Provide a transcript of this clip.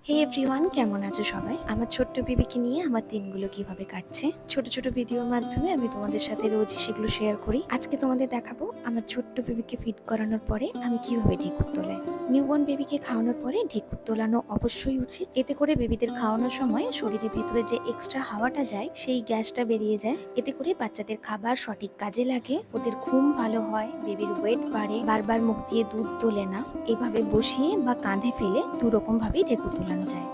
হে everyone, কেমন আছো সবাই? আমার ছোট্ট বেবিকে নিয়ে আমার দিনগুলো কিভাবে কাটছে। ছোট ছোট ভিডিওর মাধ্যমে আমি তোমাদের সাথে রোজই সেগুলো শেয়ার করি। আজকে তোমাদের দেখাবো আমার ছোট্ট বেবিকে ফিড করানোর পরে আমি কিভাবে ঢেকুর তোলাই। নিউবর্ন বেবিকে খাওয়ানোর পরে ঢেকুর তোলানো অবশ্যই উচিত। এতে করে বেবিদের খাওয়ানোর সময় শরীরের ভিতরে যে এক্সট্রা হাওয়াটা যায় সেই গ্যাসটা বেরিয়ে যায়। এতে করে বাচ্চাদের খাবার সঠিক কাজে লাগে, ওদের ঘুম ভালো হয়, বেবির ওয়েট বাড়ে, বারবার মুখ দিয়ে দুধ তোলে না। এভাবে বসিয়ে বা কাঁধে ফেলে দুরকম ভাবেই ঢেকুর তোলানো যায়।